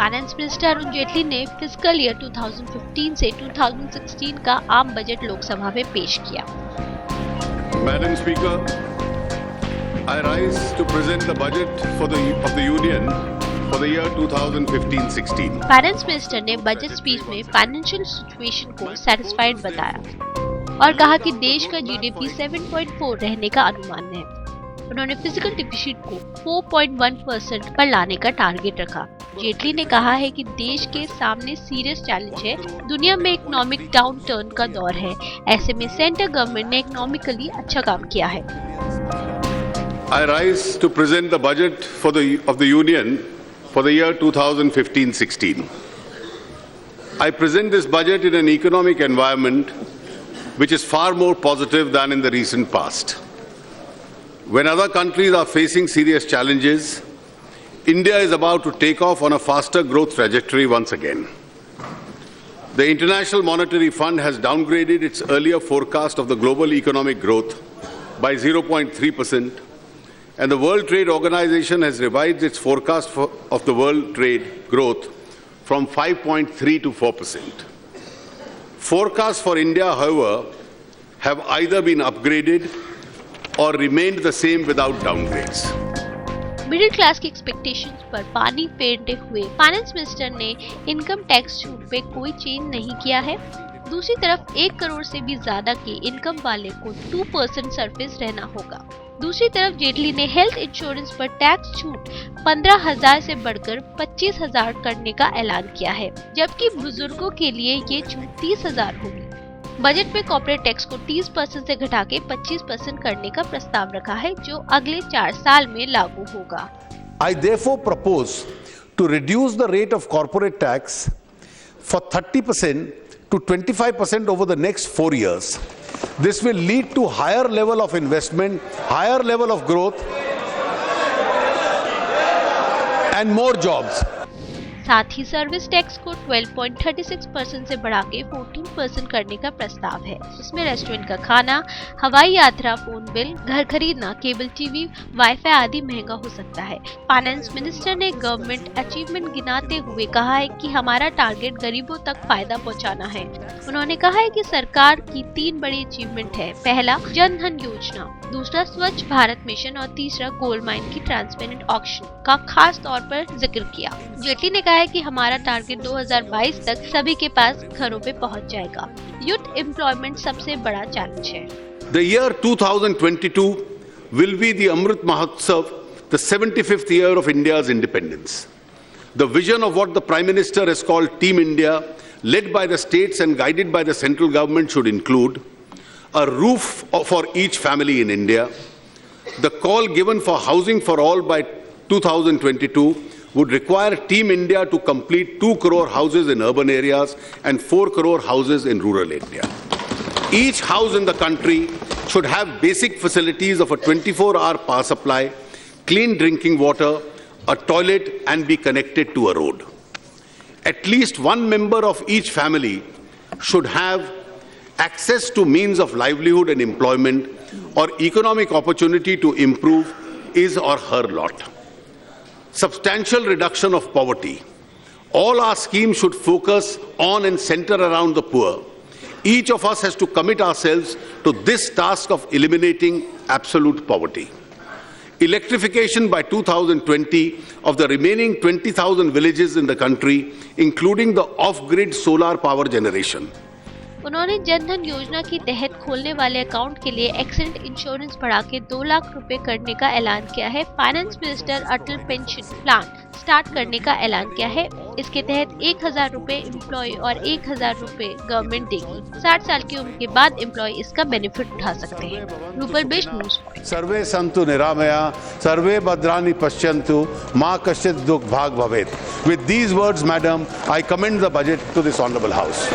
Finance minister Arun Jaitley ने fiscal year 2015 से 2016 का आम बजट लोकसभा में पेश किया। Madam speaker, I rise to present the budget of the Union for the year 2015-16. Finance minister ने बजट स्पीच में फाइनेंशियल सिचुएशन को सैटिस्फाइड बताया और कहा कि देश का जीडीपी 7.4 रहने का अनुमान है। उन्होंने फिजिकल डिफिसिट को 4.1% पर लाने का टारगेट रखा। जेटली ने कहा है कि देश के सामने सीरियस चैलेंज है। दुनिया में इकोनॉमिक डाउन टर्न का दौर है। ऐसे में सेंट्रल गवर्नमेंट ने इकोनॉमिकली अच्छा काम किया है। I rise to present the budget of the Union for the year 2015-16. I present this budget in an economic environment which is far more positive than in the recent past. When other countries are facing serious challenges, India is about to take off on a faster growth trajectory once again. The International Monetary Fund has downgraded its earlier forecast of the global economic growth by 0.3%, and the World Trade Organization has revised its forecast of the world trade growth from 5.3 to 4%. Forecasts for India, however, have either been upgraded or remained the same without downgrades. Middle class की expectations पर पानी फेरते हुए finance minister ने income tax छूट पे कोई change नहीं किया है। दूसरी तरफ 1 करोड़ से भी ज्यादा के इनकम वाले को 2% सरफेस रहना होगा। दूसरी तरफ जेटली ने हेल्थ इंश्योरेंस पर टैक्स छूट 15,000 से बढ़कर 25,000 करने का ऐलान किया है, जबकि बुजुर्गों के लिए ये छूट 30,000 होगी। बजट में कॉर्पोरेट टैक्स को 30% से घटा के 25% करने का प्रस्ताव रखा है, जो अगले 4 साल में लागू होगा। I therefore propose to reduce the rate of corporate tax for 30% to 25% over the next 4 years. This will lead to higher level of investment, higher level of growth and more jobs. साथ ही service tax को 12.36% से बढ़ा के 14% करने का प्रस्ताव है। इसमें रेस्टोरेंट का खाना, हवाई यात्रा, फोन बिल, घर खरीदना, केबल टीवी, वाईफाई आदि महंगा हो सकता है। फाइनेंस मिनिस्टर ने गवर्नमेंट अचीवमेंट गिनाते हुए कहा है कि हमारा टारगेट गरीबों तक फायदा पहुंचाना है। उन्होंने कहा है कि सरकार की 3 बड़ी अचीवमेंट है। पहला, जन धन योजना, दूसरा स्वच्छ भारत मिशन और तीसरा गोल्ड माइन की ट्रांसपेरेंट ऑक्शन का खास तौर पर जिक्र किया। जेटली ने कहा है कि हमारा टारगेट 2022 तक सभी के पास घरों पे पहुंच जाएगा। यूथ एम्प्लॉयमेंट सबसे बड़ा चैलेंज है। The year 2022 will be the Amrit Mahotsav, the 75th year of India's independence. The vision of what the Prime Minister has called Team India, led by the states and guided by the central government, should include a roof for each family in India. The call given for housing for all by 2022 would require Team India to complete 2 crore houses in urban areas and 4 crore houses in rural India. Each house in the country should have basic facilities of a 24-hour power supply, clean drinking water, a toilet, and be connected to a road. At least one member of each family should have access to means of livelihood and employment or economic opportunity to improve his or her lot. Substantial reduction of poverty. All our schemes should focus on and center around the poor. Each of us has to commit ourselves to this task of eliminating absolute poverty. Electrification by 2020 of the remaining 20,000 villages in the country, including the off-grid solar power generation. उन्होंने जनधन योजना के तहत खोलने वाले account के लिए accident insurance बढ़ा के 2 लाख रुपए करने का ऐलान किया है। फाइनेंस मिनिस्टर अटल पेंशन प्लान स्टार्ट करने का ऐलान किया है। इसके तहत 1,000 रुपए एम्प्लॉय और 1,000 रुपए गवर्नमेंट देगी। 60 साल की उम्र के बाद एम्प्लॉय इसका बेनिफिट उठा सकते हैं। Rupal best news. सर्वे सन्तु निरामया, सर्वे भद्राणि पश्यन्तु, मा कश्चित् दुःख भाग् भवेत्। With these words, madam, I commend the budget to this honorable house.